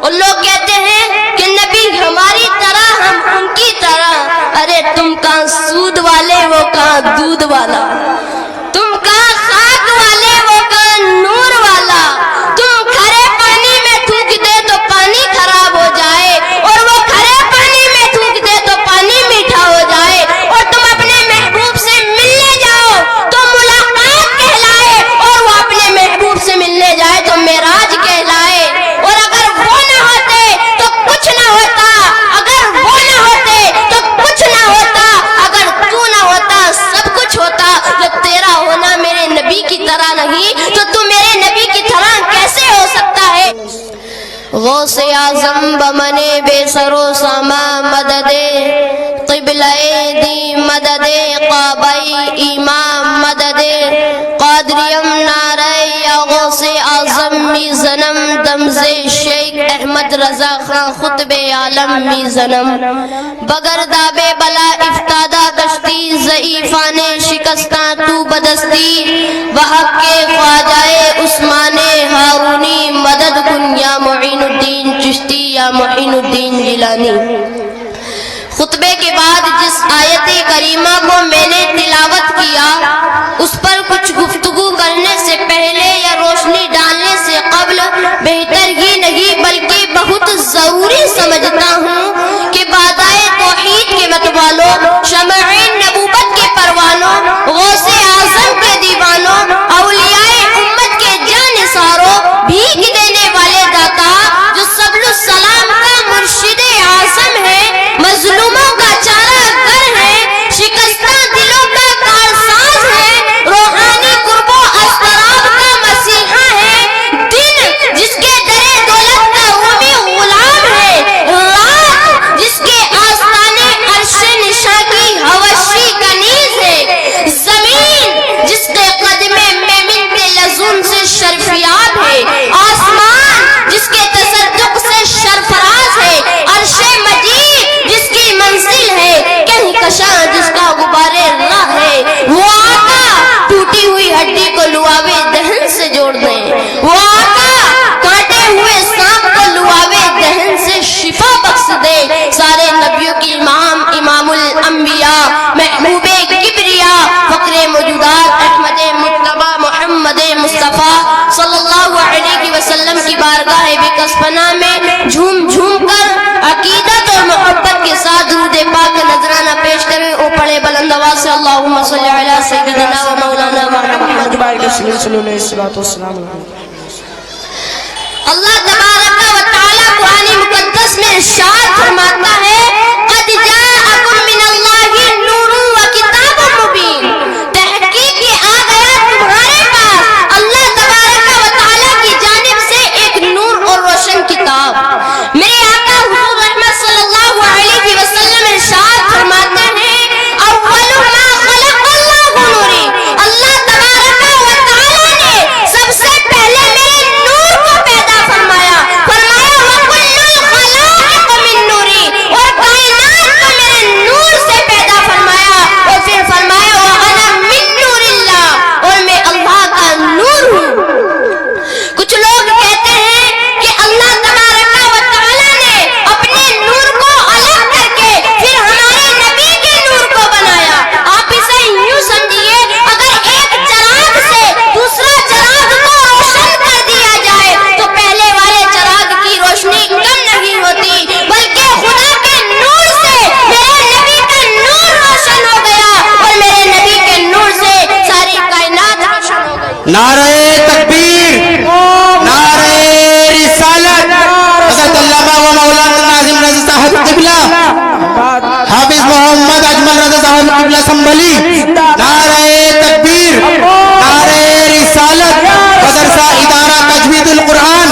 اور لوگ کہتے ہیں کہ نبی ہماری طرح ہم ان کی طرح. ارے تم کہاں سود والے وہ کہاں دودھ والا, تم کہاں خاک والے وہ کہاں نور والا. تم کھرے پانی میں تھوک دے تو پانی خراب ہو جائے, اور وہ کھرے پانی میں تھوک دے تو پانی میٹھا ہو جائے. اور تم اپنے محبوب سے ملنے جاؤ تو ملاقات کہلائے, اور وہ اپنے محبوب سے ملنے جائے تو معراج کہلائے. اور اگر وہ نہ ہوتے تو کچھ نہ ہوتا, اگر وہ نہ ہوتے تو کچھ نہ ہوتا, اگر تو نہ ہوتا سب کچھ ہوتا. جب تیرا ہونا میرے نبی کی طرح نہیں تو تو میرے نبی کی طرح کیسے ہو سکتا ہے؟ غوث اعظم بمنے بے سر و ساما مدد, قبلہ دی مدد, قابئی امام مدد, قادریم نعرہ یا غوث اعظم میزنم, دمز شیخ احمد رضا خان خطب عالم میزنم. بگر دابے بلا افتادہ کشتی, ضعیفان شکستاں تو بدستی, وحق کے خواجائے عثمان ہارونی, مدد کن یا معین الدین چشتی یا معین الدین جیلانی. خطبے کے بعد جس آیت کریمہ کو میں نے تلاوت کیا اس پر کچھ گفتگو کرنے سے پہلے یا روشنی ڈالنے سے قبل بہتر ہی نہیں بلکہ بہت ضروری سمجھتا ہوں کہ بادائے توحید کے متوالوں, شمعین نبوت کے پروانوں, غوث اعظم کے دیوانوں, اولیاء امت کے جانثاروں, بھیک دینے والے داتا جو سبل السلام کا مرشد اعظم ہے, مظلوموں کا چارہ گر ہے, شکستہ دلوں کا کارساز ہے, روحانی قرب و اضطراب کا مسیحا ہے, دن جس کے در دولت کا رومی غلام ہے, رات جس کے آستانے عرش نشا کی حوشی کنیز ہے, زمین جس کے قدمے میں منت لزوم سے شرفیاب ہے, آسمان جس کے تصدق سے شرفراز ہے, عرش مجید جس کی منزل ہے, کہکشاں جس کا غبارے راہ ہے. وہ آقا ٹوٹی ہوئی ہڈی کو لعابے دہن سے جوڑ دیں, وہ آقا کاٹے ہوئے سانپ کو لعابے دہن سے شفا بخش دے. سارے نبیوں کی امام, امام الانبیاء, محبوب کبریا, فقر موجودات, احمد مجتبی محمد مصطفیٰ صلی اللہ علیہ وسلم کی بارگاہ بکسپنا میں جھوم جھوم کر عقیدت اور محبت کے ساتھ درود پاک کا نذرانہ پیش کریں. او پڑھے بلند آواز سے اللہم صلی علی سیدنا و مولانا محمد. اللہ تبارک و تعالی قرآن مقدس میں ارشاد فرماتا ہے, قد جاءکم من اللہ نور و کتاب مبین, تحقیق یہ آ گیا تمہارے پاس اللہ تبارک و تعالی کی جانب سے ایک نور اور روشن کتاب. میرے آقا حضور رحمت صلی اللہ علیہ وسلم ارشاد فرماتے ہیں, اول ما خلق اللہ نوری, اللہ تبارک و تعالی نے سب سے پہلے میرے نور کو پیدا فرمایا, فرمایا وَكُلُّ الْخَلَائِقِ مِن نُورِي, اور کائنات کو میرے نور سے پیدا فرمایا, اور پھر فرمایا وَأَنَا مِن نُورِ اللَّهِ, اور میں اللہ کا نور ہوں. کچھ لوگ کہتے ہیں کہ اللہ تبارک و تعالی نے اپنے نور کو الگ کر کے پھر ہمارے نبی کے نور کو بنایا. آپ اسے یوں سمجھیے, اگر ایک چراغ سے دوسرا چراغ کو روشن کر دیا جائے تو پہلے والے چراغ کی روشنی کم نہیں ہوتی, بلکہ خدا کے نور سے میرے نبی کا نور روشن ہو گیا, اور میرے نبی کے نور سے ساری کائنات روشن ہو گئی. نعرہ تکبیر, نعرہ رسالت, حضرت علامہ و مولانا ناظم رضا صاحب قبلہ, حافظ محمد اجمل رضا صاحب قبلہ سنبھلی. نعرہ تکبیر, نعرہ رسالت, مدرسہ ادارہ تجوید القرآن.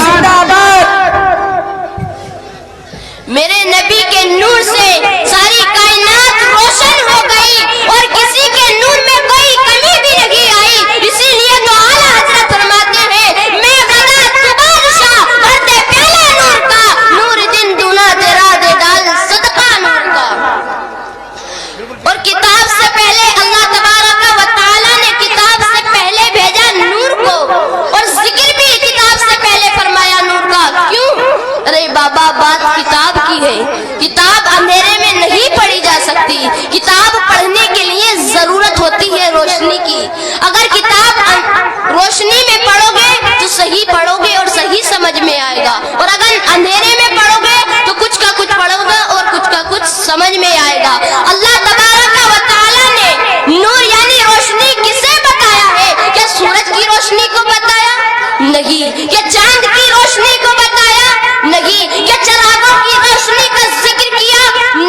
میرے نبی کے نور سے ساری کائنات روشن ہو گئی, اور کسی کے نور میں کوئی کمی بھی نہیں آئی. اسی لیے تو اعلیٰ حضرت فرماتے ہیں, میں غدا تو بادشاہ مرتے پہلے نور کا, نور دن دونا تیرا دے ڈال صدقہ نور کا. اور کتاب سے پہلے اللہ تبارک अरे बाबा बात किताब की है, किताब अंधेरे में नहीं पढ़ी जा सकती। किताब पढ़ने के लिए जरूरत होती है रोशनी की। अगर किताब रोशनी में पढ़ोगे तो सही पढ़ोगे और सही समझ में आएगा, और अगर अंधेरे में पढ़ोगे तो कुछ का कुछ पढ़ोगे और कुछ का कुछ समझ में आएगा। अल्लाह तबारक व तआला ने नूर यानी रोशनी किसे बताया है? क्या सूरज की रोशनी को बताया? नहीं। क्या चांद की रोशनी को बताया? नहीं। क्या चिरागों की रोशनी का जिक्र किया?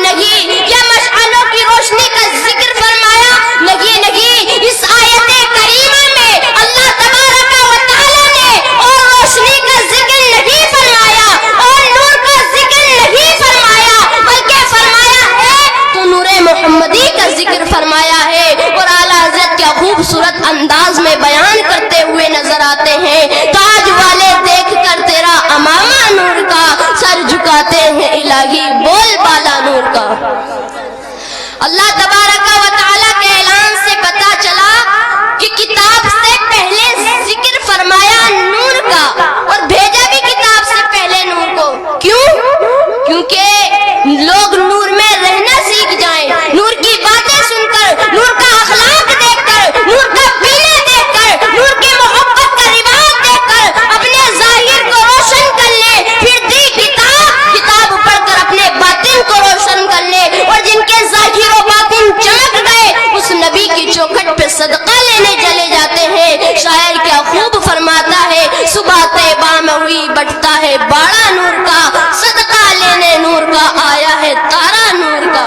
नहीं। क्या मशालों की रोशनी का जिक्र फरमाया? नहीं नहीं। इस आयत करीमा में अल्लाह तबारक व तआला ने और रोशनी का जिक्र नहीं फरमाया और नूर का जिक्र नहीं फरमाया, बल्कि फरमाया है तो नूरे मोहम्मदी का जिक्र फरमाया है। और आला हज़रत क्या खूबसूरत अंदाज में बयान करते हुए नजर आते हैं, ताज वाले देख कर तेरा अमामा नूर का, सर झुकाते हैं इलाही बोल बाला नूर का। अल्लाह तबारक व तआला के ऐलान से पता चला कि किताब से पहले जिक्र फरमाया नूर का और भेजा भी किताब से पहले नूर को। क्यों? क्योंकि लोग नूर में रहना सीख जाएं, नूर की बातें सुनकर, नूर का अखलाक देखकर, नूर का पीने देखकर, नूर की मोहब्बत का रिवाज देखकर अपने जाहिर को रोशन कर ले, फिर दी किताब पढ़कर अपने बातिन को रोशन कर ले। और जिनके जाहिर और बातिन चमक गए उस नबी की चौखट पे सदका लेने चले जाते हैं। शायर क्या खूब फरमाता है, सुबह तैबा में हुई बटता है बाड़ा नूर का, सदका लेने नूर का आया है तारा नूर का।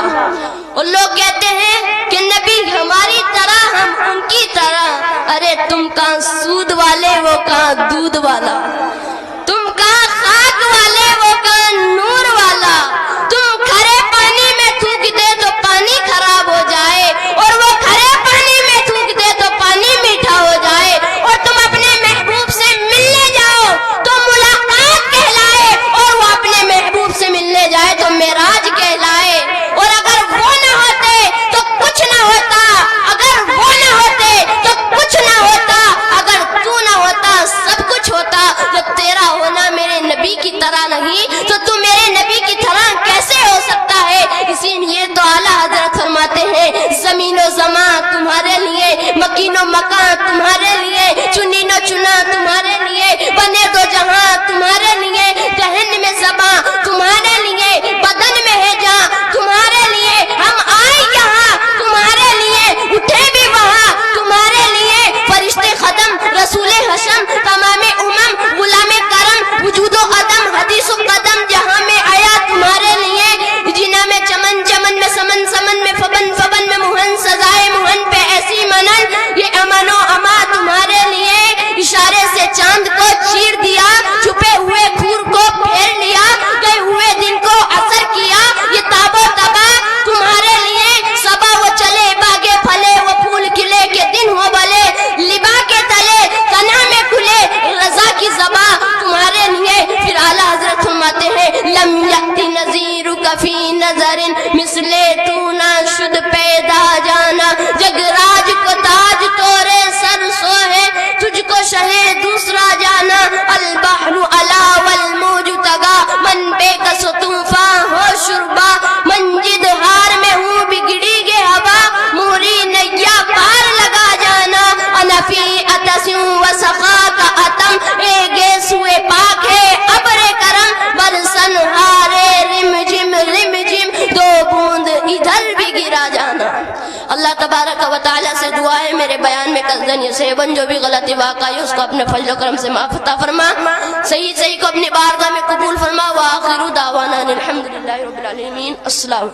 और लोग कहते हैं कि नबी हमारी तरह हम उनकी तरह। अरे तुम कहाँ सूद वाले वो कहाँ दूध वाला, तुम कहाँ खाक वाले वो कहाँ नूर वाला। तुम खरे पानी में थूक दे तो पानी खराब हो जाए, और वो खरे पानी में थूक दे तो पानी मीठा हो जाए। और तुम अपने महबूब से मिलने जाओ तो मुलाकात कहलाए, और वो अपने महबूब से मिलने जाए तो मेराज कहलाए। और अगर वो न होते तो कुछ न होता, अगर वो न होते तो कुछ न होता, अगर तू न होता सब कुछ होता। जब तेरा होना मेरे नबी की तरह नहीं तो तू मेरे नबी की तरह कैसे हो सकता है? इसीलिए तो आला हजरत फरमाते हैं, जमीनो जमा तुम्हारे लिए, मकीनो मकान तुम्हारे लिए, चुनीनो चुना तुम्हारे लिए, बने दो जहां तुम्हारे लिए, दहन में ज़बां तुम्हारे लिए, बदन में है जान तुम्हारे लिए। हम आए यहाँ तुम्हारे लिए, उठे भी वहाँ तुम्हारे लिए। फरिश्ते खदम रसूले हशम तमामे उमम गुलामे करम वजूदो अदम हदीसो कदम जहाँ में आया तुम्हारे लिए। जिना में चमन चमन में समन समन में फबन फबन में मुहन सजाए मुहन पे ऐसी मनन, ये अमनो अमा तुम्हारे लिए। इशारे से चांद को चीर दिया, छुपे हुए खूर को फेर लिया, गए हुए दिन को असर किया, ये ताबो तबा तुम्हारे लिए। सबा वो चले बागे फले वो फूल खिले के दिन हो भले, लिबा के तले तना में खुले रजा की ज़बा तुम्हारे लिए। फिर आला हजरत फरमाते हैं, लम यअति नज़ीरु कफी नजरिन मिसले तू ना शुद पैदा जाना। जगराज को ताज तोरे सर सोहे, तुझको शहे दूसरा जाना। अल बहरु अला वल मौजु तगा, मन बेकस तूफा हो शुरबा। मंजिद हार में हूँ बिगड़ी गे हवा, मोरी नैया पार लगा जाना। अनफी अतस्यू व सखा का अतम, ए गेस हुए पाक है अबरे करम। बरसन हारे रिम झिम दो बूंद इधर भी गिरा जाना। अल्लाह तबारक व तआला से दुआ है, मेरे बयान में कसदन ये सेवन जो भी गलती वाक़ई उसको अपने फजल करम से माफ़ अता फरमा, सही सही को अपनी बारगाह में कबूल फरमा। व आखिरु दावाना अनिल हम्दुलिल्लाहि रब्बिल आलमीन। अस्सलाम।